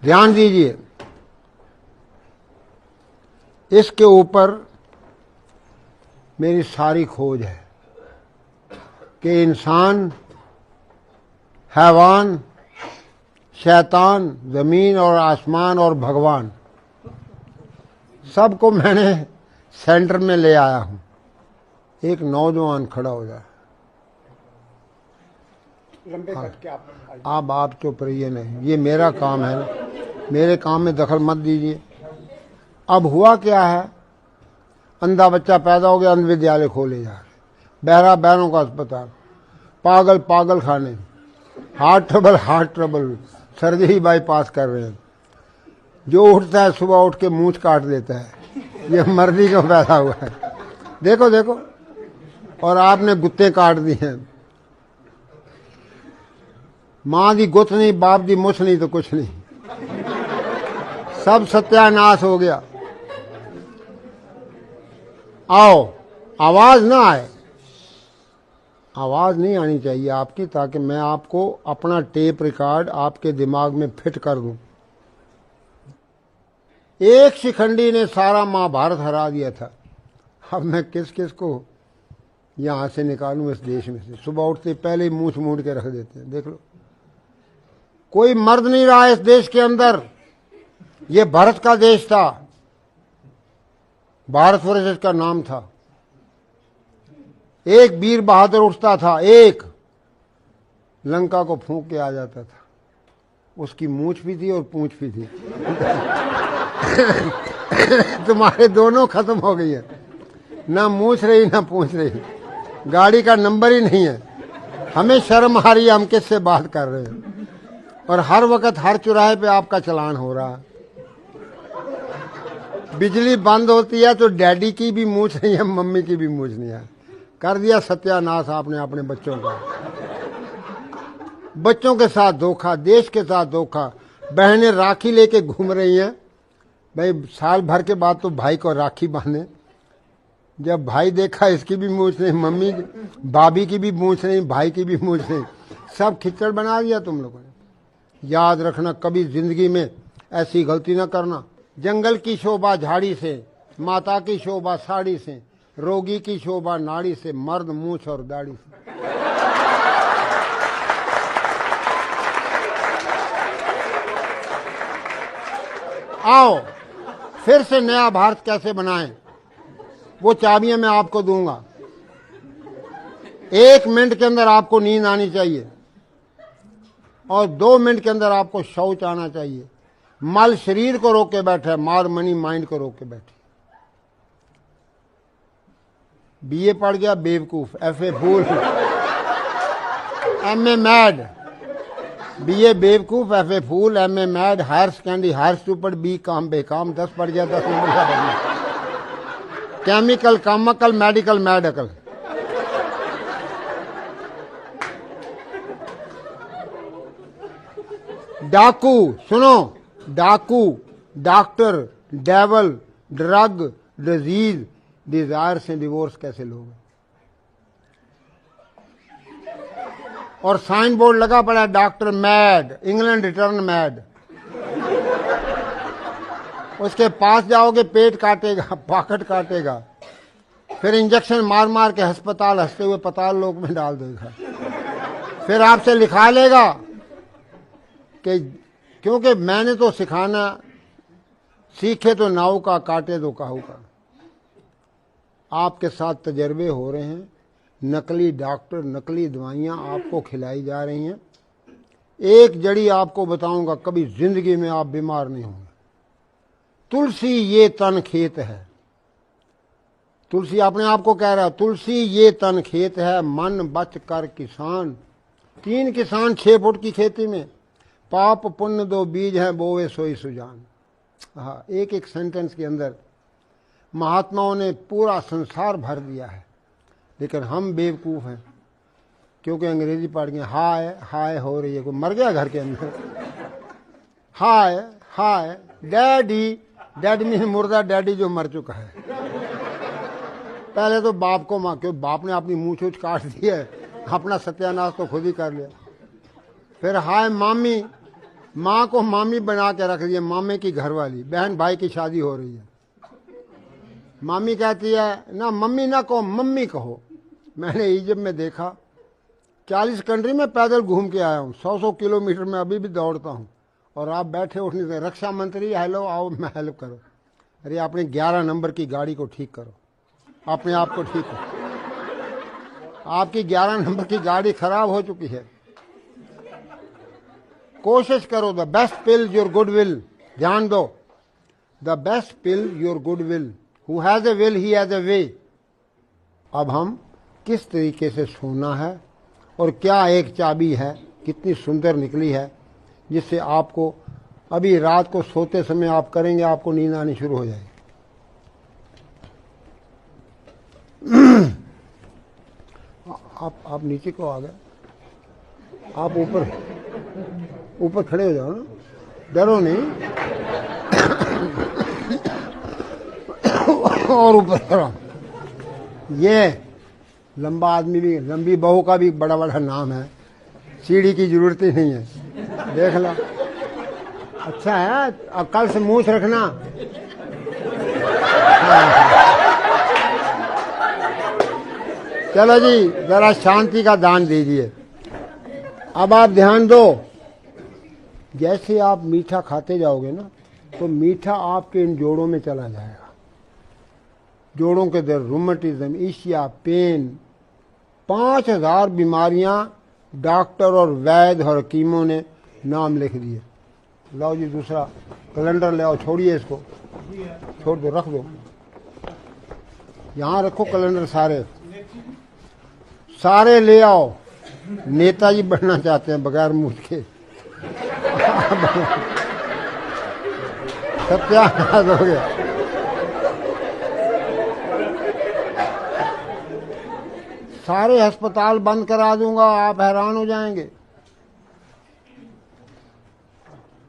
ध्यान दीजिए, इसके ऊपर मेरी सारी खोज है कि इंसान, हैवान, शैतान, जमीन और आसमान और भगवान, सबको मैंने सेंटर में ले आया हूं। एक नौजवान खड़ा हो जाए, आप चुप रहिए, नहीं, ये मेरा काम है ना, मेरे काम में दखल मत दीजिए। अब हुआ क्या है, अंधा बच्चा पैदा हो गया, अंध विद्यालय खोले जा रहे, बहरा बहनों का अस्पताल, पागल पागल खाने, हार्ट ट्रबल, सर्जरी बाईपास कर रहे हैं। जो उठता है सुबह उठ के मूंछ काट देता है, ये मर्दी का पैदा हुआ है। देखो देखो, और आपने गुत्ते काट दिए हैं। मां दी गुत नहीं, बाप दी मुछ नहीं तो कुछ नहीं, सब सत्यानाश हो गया। आओ, आवाज ना आए, आवाज नहीं आनी चाहिए आपकी, ताकि मैं आपको अपना टेप रिकॉर्ड आपके दिमाग में फिट कर दूं। एक शिखंडी ने सारा महाभारत हरा दिया था। अब मैं किस किस को यहां से निकालूं इस देश में से। सुबह उठते पहले ही मूछ मूंड के रख देते हैं। देख लो, कोई मर्द नहीं रहा इस देश के अंदर। ये भारत का देश था, भारतवर्ष इसका नाम था। एक वीर बहादुर उठता था, एक लंका को फूंक के आ जाता था। उसकी मूछ भी थी और पूंछ भी थी। तुम्हारे दोनों खत्म हो गई है, ना मूछ रही ना पूछ रही, गाड़ी का नंबर ही नहीं है। हमें शर्म आ रही है, हम किससे बात कर रहे हैं। और हर वक्त हर चौराहे पे आपका चलान हो रहा है। बिजली बंद होती है तो डैडी की भी मूछ नहीं है, मम्मी की भी मूछ नहीं है। कर दिया सत्यानाश आपने अपने बच्चों का। बच्चों के साथ धोखा, देश के साथ धोखा। बहनें राखी लेके घूम रही हैं। भाई साल भर के बाद तो भाई को राखी बांधे। जब भाई देखा इसकी भी मूछ नहीं, मम्मी भाभी की भी मूछ नहीं, भाई की भी मूछ नहीं, सब खिचड़ बना दिया तुम लोगों ने। याद रखना, कभी जिंदगी में ऐसी गलती ना करना। जंगल की शोभा झाड़ी से, माता की शोभा साड़ी से, रोगी की शोभा नाड़ी से, मर्द मूछ और दाढ़ी से। आओ, फिर से नया भारत कैसे बनाएं, वो चाबियां मैं आपको दूंगा। 1 मिनट के अंदर आपको नींद आनी चाहिए और 2 मिनट के अंदर आपको शौच आना चाहिए। मल शरीर को रोक के बैठे, मार मनी माइंड को रोक के बैठे। बीए पढ़ गया बेवकूफ, FA fool, MA mad. BA बेवकूफ, FA fool, MA mad, higher secondary higher stupid, B com बेकाम, 10 पढ़ गया 10 नंबर का बढ़िया। केमिकल कामकल, मेडिकल मैडकल। डाकू, सुनो, डाकू, doctor, devil, drug, disease, desire से डिवोर्स कैसे लोगे। और साइन बोर्ड लगा पड़ा, doctor mad, England return mad. उसके पास जाओगे पेट काटेगा, पॉकेट काटेगा, फिर इंजेक्शन मार मार के अस्पताल हंसते हुए पताल लोक में डाल देगा। फिर आपसे लिखा लेगा कि क्योंकि मैंने तो सिखाना, सीखे तो नाव का, काटे तो काहू का। आपके साथ तजर्बे हो रहे हैं, नकली डॉक्टर, नकली दवाइयां आपको खिलाई जा रही हैं। एक जड़ी आपको बताऊंगा, कभी जिंदगी में आप बीमार नहीं होंगे। तुलसी ये तन खेत है। तुलसी अपने आप को कह रहा है, तुलसी ये तन खेत है, मन बच कर किसान। 3 किसान 6 फुट की खेती में, पाप पुण्य 2 बीज हैं, बोवे सोई सुजान। हाँ, एक एक सेंटेंस के अंदर महात्माओं ने पूरा संसार भर दिया है। लेकिन हम बेवकूफ़ हैं, क्योंकि अंग्रेजी पढ़ गए। हाय हाय हो रही है, कोई मर गया घर के अंदर। हाय हाय डैडी, डैडी मीन मुर्दा, डैडी जो मर चुका है। पहले तो बाप को मां, क्यों बाप ने अपनी मूंछ ऊंछ काट दी है, अपना सत्यानाश तो खुद ही कर लिया। फिर हाय मामी, माँ को मामी बना के रख दिया, मामे की घरवाली, बहन भाई की शादी हो रही है। मामी कहती है ना मम्मी ना कहो, मम्मी कहो। मैंने इजिप्ट में देखा, 40 कंट्री में पैदल घूम के आया हूँ, 100 किलोमीटर में अभी भी दौड़ता हूँ, और आप बैठे उठने से रक्षा मंत्री हेलो आओ मैं हेल्प करो। अरे अपने 11 नंबर की गाड़ी को ठीक करो, अपने आप को ठीक करो। आपकी 11 नंबर की गाड़ी खराब हो चुकी है। कोशिश करो, the best pill your good will. ध्यान दो, the best pill your good will, who has a will he has a way. अब हम किस तरीके से सोना है, और क्या एक चाबी है, कितनी सुंदर निकली है, जिससे आपको अभी रात को सोते समय आप करेंगे, आपको नींद आनी शुरू हो जाएगी। आप नीचे को आ गए, आप ऊपर खड़े हो जाओ ना, डरो नहीं। और ऊपर करो। ये लंबा आदमी भी, लंबी बहू का भी बड़ा बड़ा नाम है, सीढ़ी की जरूरत ही नहीं है, देख लो। अच्छा है, अब कल से मूछ रखना। चलो जी, जरा शांति का दान दीजिए। अब आप ध्यान दो, जैसे आप मीठा खाते जाओगे ना, तो मीठा आपके इन जोड़ों में चला जाएगा। जोड़ों के दर्द, रूमेटिज्म, ईशिया, पेन, 5000 बीमारियां डॉक्टर और वैद्य और हकीमों ने नाम लिख दिए। लाओ जी दूसरा कैलेंडर ले आओ, छोड़िए इसको, छोड़ दो, रख दो, यहाँ रखो कैलेंडर, सारे ले आओ। नेताजी बनना चाहते हैं बगैर मूछ के। सत्यानाश हो गया। सारे अस्पताल बंद करा दूंगा, आप हैरान हो जाएंगे।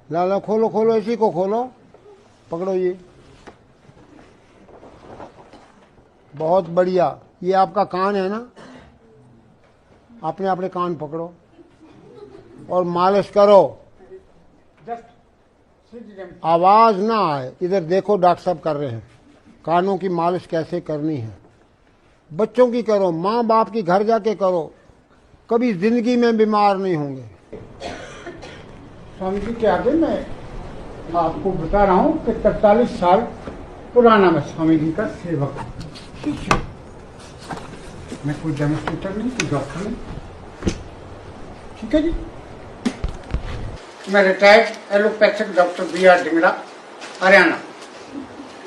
ला खोलो खोलो, इसी को खोलो, पकड़ो ये, बहुत बढ़िया। ये आपका कान है ना, अपने अपने कान पकड़ो और मालिश करो, आवाज ना आए। इधर देखो, डॉक्टर साहब कर रहे हैं। कानों की मालिश कैसे करनी है, बच्चों की करो, माँ बाप की घर जाके करो, कभी जिंदगी में बीमार नहीं होंगे। स्वामी जी के आगे मैं आपको बता रहा हूँ कि 43 साल पुराना मैं स्वामी जी का सेवक हूँ। मैं कोई डेमोस्ट्रेटर नहीं, कोई डॉक्टर नहीं, ठीक है जी। मैं retired allopathic doctor BR Dhingra, Haryana,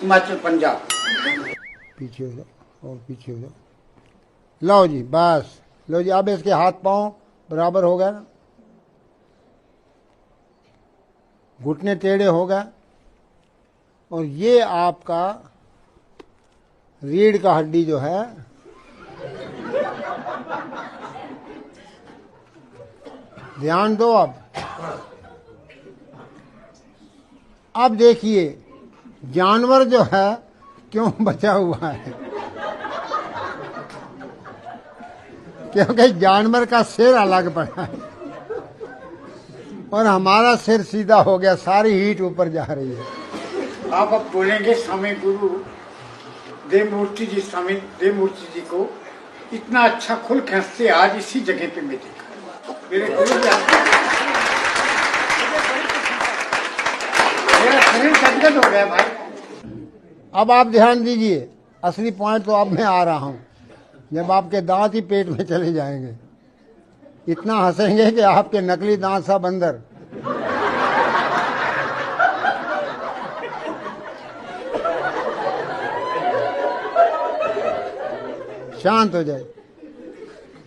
Himachal, Punjab. पीछे हो जाओ और पीछे हो जाओ। लो जी, बस लो जी। अब इसके हाथ पांव बराबर हो गए ना, घुटने टेढ़े हो गए, और ये आपका रीढ़ का हड्डी जो है, ध्यान दो। अब देखिए जानवर जो है क्यों बचा हुआ है, क्योंकि जानवर का सिर अलग पड़ा है और हमारा सिर सीधा हो गया, सारी हीट ऊपर जा रही है। आप अब बोलेंगे स्वामी गुरु देवमूर्ति जी, स्वामी देवमूर्ति जी को इतना अच्छा खुल खींचते आज इसी जगह पे मैं देखा। मेरे गुरु मेरा शरीर गदगद हो गया भाई। अब आप ध्यान दीजिए, असली पॉइंट तो अब मैं आ रहा हूं, जब आपके दांत ही पेट में चले जाएंगे, इतना हंसेंगे कि आपके नकली दांत सब अंदर। शांत हो जाए।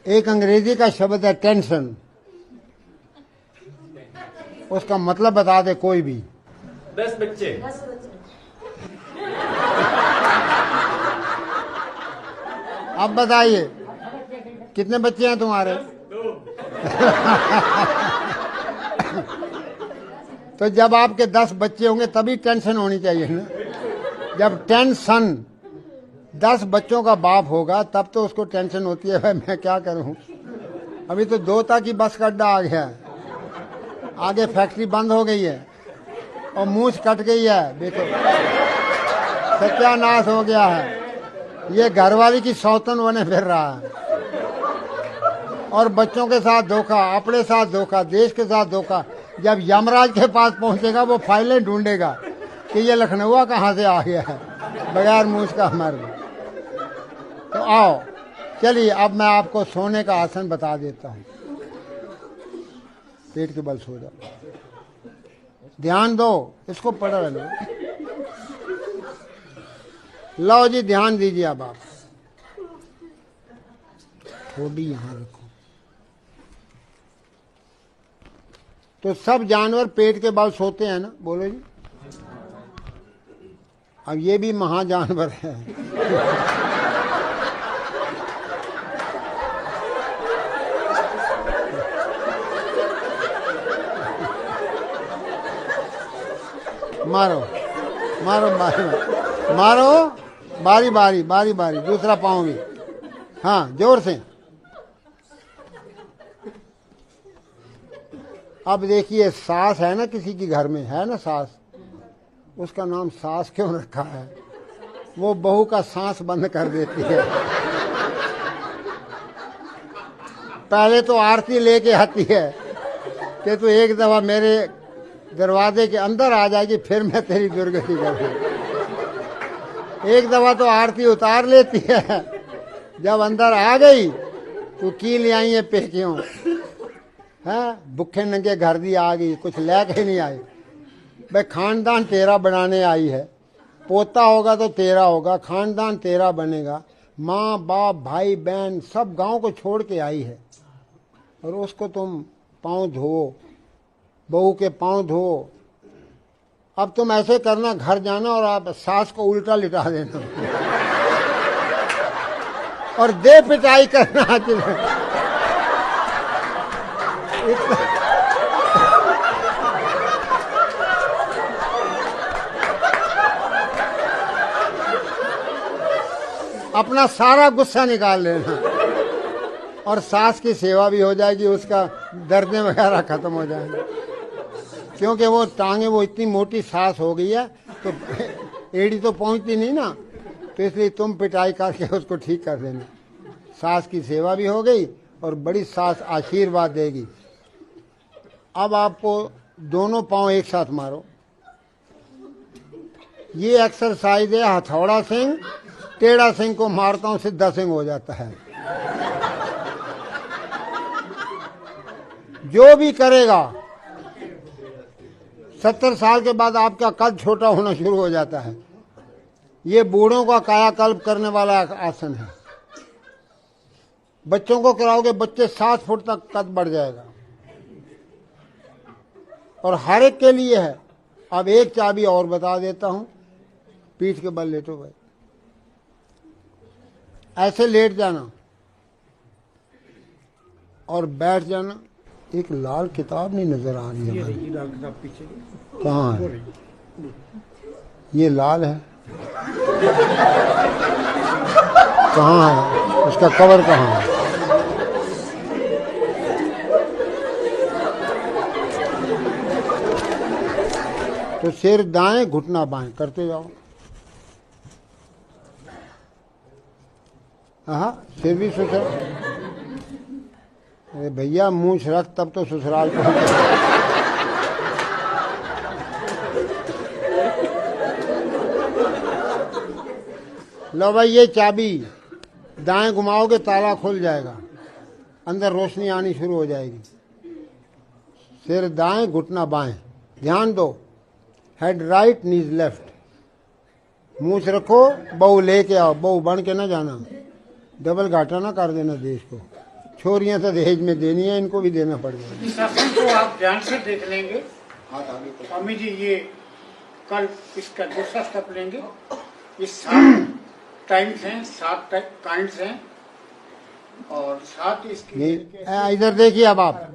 एक अंग्रेजी का शब्द है टेंशन, उसका मतलब बता दे कोई भी। 10 बच्चे। अब बताइए कितने बच्चे हैं तुम्हारे? तो जब आपके 10 बच्चे होंगे तभी टेंशन होनी चाहिए ना। जब टेंशन 10 बच्चों का बाप होगा तब तो उसको टेंशन होती है, भाई मैं क्या करूं, अभी तो 2 की बस का अड्डा आ गया है। आगे फैक्ट्री बंद हो गई है और मूछ कट गई है, देखो सत्यानाश हो गया है। ये घरवाली की सौतन बने फिर रहा है और बच्चों के साथ धोखा, अपने साथ धोखा, देश के साथ धोखा। जब यमराज के पास पहुंचेगा वो फाइलें ढूंढेगा कि ये लखनऊ कहाँ से आ गया है बगैर मूछ का मर्द। तो आओ चलिए, अब मैं आपको सोने का आसन बता देता हूँ। पेट के बल सो जाओ, ध्यान दो, इसको पढ़ रहे लो। लो जी ध्यान दीजिए। अब आप थोड़ी यहां रखो। तो सब जानवर पेट के बल सोते हैं ना, बोलो जी। अब ये भी महाजानवर है। मारो मारो मारो मारो, बारी बारी बारी बारी, दूसरा पाँव भी, हाँ जोर से। अब देखिए सास है ना, किसी की घर में है ना सास, उसका नाम सास क्यों रखा है? वो बहू का सांस बंद कर देती है। पहले तो आरती लेके आती है कि तू एक दफा मेरे दरवाजे के अंदर आ जाएगी फिर मैं तेरी दुर्गति करूंगी। एक दफा तो आरती उतार लेती है, जब अंदर आ गई तो की ले आई है पेकियों, है भुखे नंगे घर दी आ गई, कुछ लेके नहीं आई। भाई खानदान तेरा बनाने आई है, पोता होगा तो तेरा होगा, खानदान तेरा बनेगा। माँ बाप भाई बहन सब गांव को छोड़ के आई है और उसको तुम पाँव धो, बहू के पाँव धो। अब तुम ऐसे करना, घर जाना और आप सास को उल्टा लिटा देना और दे पिटाई करना। अपना सारा गुस्सा निकाल लेना और सास की सेवा भी हो जाएगी, उसका दर्दें वगैरह खत्म हो जाएंगे। क्योंकि वो टांगे, वो इतनी मोटी सास हो गई है तो एड़ी तो पहुंचती नहीं ना, तो इसलिए तुम पिटाई करके उसको ठीक कर देना। सास की सेवा भी हो गई और बड़ी सास आशीर्वाद देगी। अब आपको दोनों पांव एक साथ मारो। ये एक्सरसाइज है हथौड़ा सिंह, टेढ़ा सिंह को मारता हूं सिद्धा सिंह हो जाता है। जो भी करेगा 70 साल के बाद आपका कद छोटा होना शुरू हो जाता है। ये बूढ़ों का कायाकल्प करने वाला आसन है। बच्चों को कराओगे, बच्चे 7 फुट तक कद बढ़ जाएगा और हर एक के लिए है। अब एक चाबी और बता देता हूं, पीठ के बल लेटो भाई, ऐसे लेट जाना और बैठ जाना। एक लाल किताब नहीं नजर आ रही है भाई, लाल किताब पीछे कहाँ है? ये लाल है, कहाँ है उसका कवर, कहाँ है? तो सिर दाएं घुटना बाएं करते जाओ। हाँ सिर भी ससुराल, अरे भैया मूंछ रख तब तो ससुराल पहुंच। लो भाई ये चाबी, दाएं घुमाओगे ताला खुल जाएगा, अंदर रोशनी आनी शुरू हो जाएगी। सिर दाएं घुटना बाएं, ध्यान दो। हेड राइट नीज लेफ्ट, मूंछ रखो, बहू लेके आओ, बहू बन के ना जाना, डबल घाटा ना कर देना देश को। छोरियां तो दहेज में देनी है, इनको भी देना पड़ेगा। इस आसन को आप ध्यान से देख लेंगे स्वामी जी। ये कल इसका दूसरा स्टेप लेंगे। ये 7 टाइम्स हैं, 7 काइंड्स हैं और 7 इसके। इधर देखिए, अब आप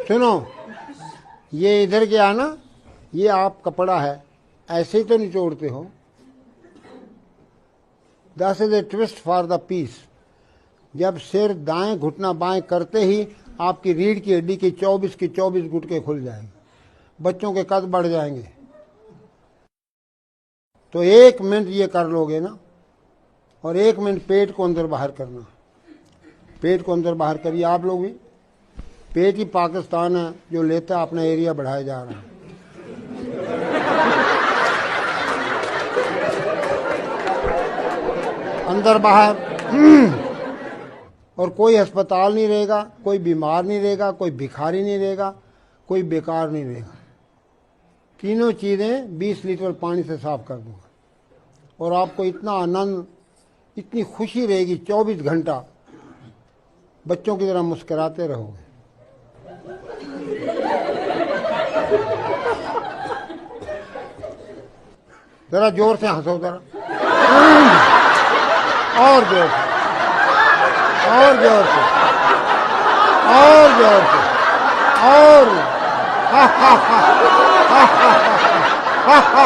सुनो, ये इधर के आना, ये आप कपड़ा है, ऐसे ही तो निचोड़ते हो। That is a twist for the peace. जब सिर दाएं घुटना बाएं करते ही आपकी रीढ़ की हड्डी की 24 गुटके खुल जाएंगे, बच्चों के कद बढ़ जाएंगे। तो 1 मिनट ये कर लोगे ना, और 1 मिनट पेट को अंदर बाहर करना। पेट को अंदर बाहर करिए आप लोग भी। पेट ही पाकिस्तान है जो लेता अपना एरिया बढ़ाया जा रहा है। अंदर बाहर। और कोई अस्पताल नहीं रहेगा, कोई बीमार नहीं रहेगा, कोई भिखारी नहीं रहेगा, कोई बेकार नहीं रहेगा। तीनों चीज़ें 20 लीटर पानी से साफ कर दूंगा, और आपको इतना आनंद, इतनी खुशी रहेगी, 24 घंटा बच्चों की तरह मुस्कुराते रहोगे। जरा जोर से हंसो जरा, और जोर से, और जोर से, और जोर से, और हा हा हा हा हा हा हा।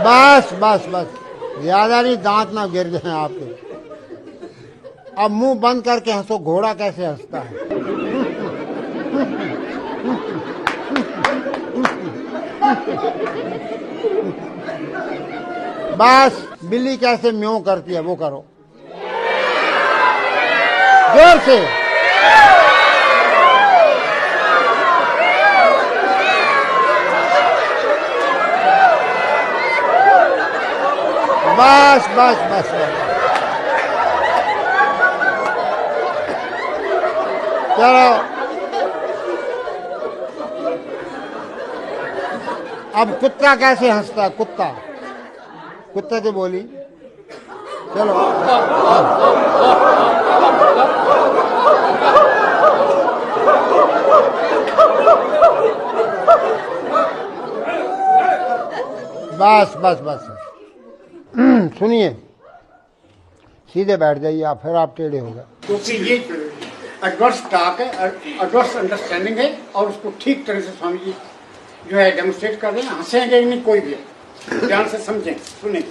बस बस बस, ज्यादा नहीं, दांत ना गिर जाए आपके। अब मुंह बंद करके हंसो, घोड़ा कैसे हंसता है। बस, बिल्ली कैसे म्यों करती है वो करो, जोर से। बस बस बस बस, चलो अब कुत्ता कैसे हंसता है, कुत्ता, कुत्ते की बोली। चलो बस बस बस, सुनिए, सीधे बैठ जाइए आप, फिर आप टेढ़े हो गए। क्योंकि ये एडवर्स टॉक है, एडवर्स अंडरस्टैंडिंग है, और उसको ठीक तरह से स्वामी जी जो है डेमोन्स्ट्रेट कर रहे हैं। हंसेंगे नहीं कोई भी, ध्यान से समझें, सुनेंगे।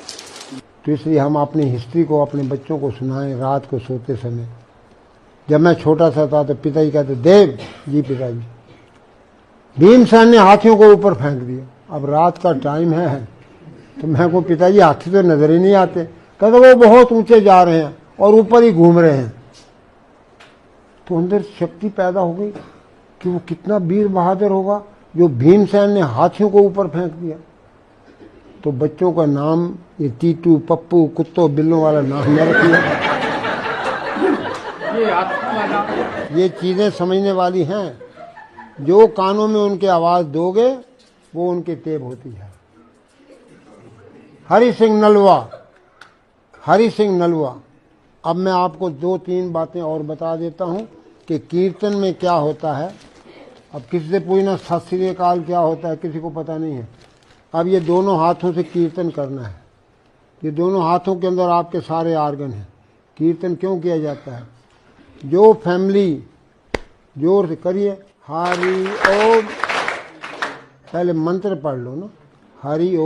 तो इसलिए हम अपनी हिस्ट्री को अपने बच्चों को सुनाएं रात को सोते समय। जब मैं छोटा सा था तो पिताजी कहते, देव जी पिताजी, भीमसेन ने हाथियों को ऊपर फेंक दिया। अब रात का टाइम है, तो मैं को पिताजी हाथी तो नजर ही नहीं आते। कहते वो बहुत ऊंचे जा रहे हैं और ऊपर ही घूम रहे हैं। तो अंदर शक्ति पैदा हो गई कि वो कितना वीर बहादुर होगा जो भीमसेन ने हाथियों को ऊपर फेंक दिया। तो बच्चों का नाम ये टीटू, पप्पू, कुत्तों बिल्लों वाला नाम न रखिए। ये चीजें समझने वाली हैं। जो कानों में उनके आवाज दोगे वो उनकी टेप होती है। हरि सिंह नलवा, हरि सिंह नलवा। अब मैं आपको 2-3 बातें और बता देता हूं कि कीर्तन में क्या होता है। अब किसी से पूछना सत श्री अकाल क्या होता है, किसी को पता नहीं है। अब ये दोनों हाथों से कीर्तन करना है। ये दोनों हाथों के अंदर आपके सारे आर्गन हैं। कीर्तन क्यों किया जाता है? जो फैमिली, जोर से करिए, हरि ओम, पहले मंत्र पढ़ लो ना, हरि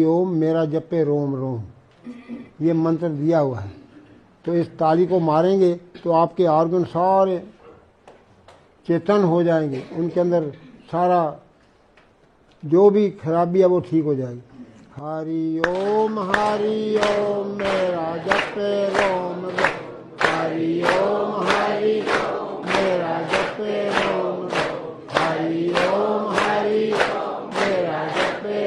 ओम मेरा जपे रोम रोम, ये मंत्र दिया हुआ है। तो इस ताली को मारेंगे तो आपके ऑर्गन सारे चेतन हो जाएंगे, उनके अंदर सारा जो भी खराबी है वो ठीक हो जाएगी। हरि ओम मेरा जपे रोम रोम, हरि ओम मेरा जपे रोम रोम, हरि ओम मेरा जपे,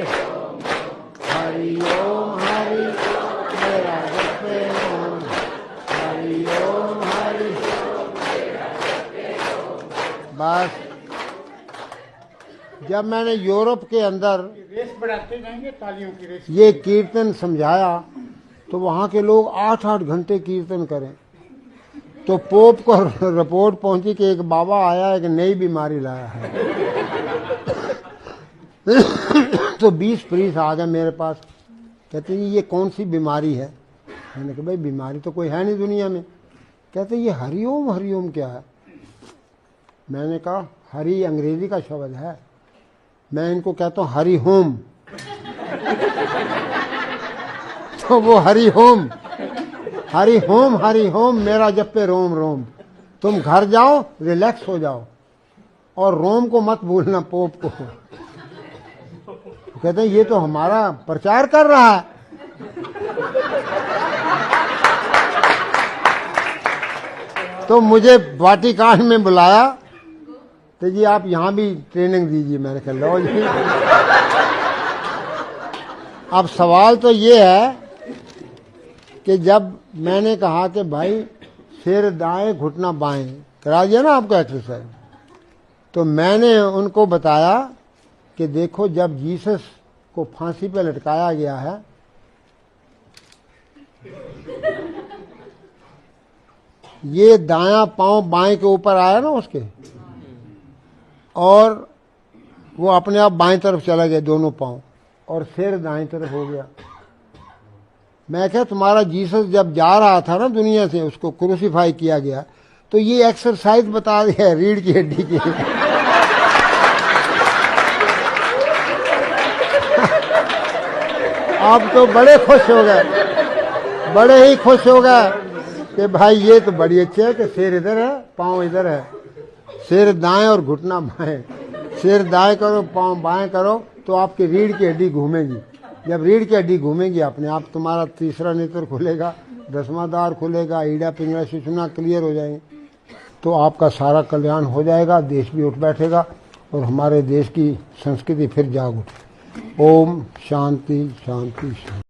हरि ओम मेरा जपे रोम, हरि ओम बस। जब मैंने यूरोप के अंदर रेस बढ़ाते जाएंगे, तालियों की रेस। ये कीर्तन समझाया तो वहाँ के लोग 8-8 घंटे कीर्तन करें। तो पोप को रिपोर्ट पहुंची कि एक बाबा आया, एक नई बीमारी लाया है। तो 20 प्रीस आ गए मेरे पास, कहते ये कौन सी बीमारी है? मैंने कहा भाई बीमारी तो कोई है नहीं दुनिया में। कहते ये हरिओम क्या है? मैंने कहा हरि अंग्रेजी का शब्द है, मैं इनको कहता हूं हरि होम। तो वो Hari home, Hari home, Hari home मेरा जपे रोम रोम। तुम घर जाओ, रिलैक्स हो जाओ, और रोम को मत भूलना, पोप को। कहते हैं ये तो हमारा प्रचार कर रहा है। तो मुझे वाटिकान में बुलाया, तो जी आप यहां भी ट्रेनिंग दीजिए। मैंने कहा लो जी। अब सवाल तो ये है कि जब मैंने कहा कि भाई सिर दाएं घुटना बाएं करा दिया ना आपको एक्सरसाइज, तो मैंने उनको बताया कि देखो जब जीसस को फांसी पे लटकाया गया है, ये दायां पांव बाएं के ऊपर आया ना उसके, और वो अपने आप बाएं तरफ चला गया दोनों पांव, और सिर दाएं तरफ हो गया। मैं क्या तुम्हारा जीसस जब जा रहा था ना दुनिया से, उसको क्रूसीफाई किया गया, तो ये एक्सरसाइज बता दिया रीढ़ की हड्डी की। आप तो बड़े खुश हो गए, बड़े ही खुश हो गए कि भाई ये तो बड़ी अच्छी है कि सिर इधर है पांव इधर है, सिर दाएं और घुटना बाएं। सिर दाएं करो पांव बाएं करो तो आपकी रीढ़ की हड्डी घूमेगी। जब रीढ़ की हड्डी घूमेगी अपने आप तुम्हारा तीसरा नेत्र खुलेगा, 10वां द्वार खुलेगा, ईड़ा पिंगला सुषुम्ना क्लियर हो जाएंगे, तो आपका सारा कल्याण हो जाएगा, देश भी उठ बैठेगा और हमारे देश की संस्कृति फिर जाग उठे। ओम शांति शांति शांति।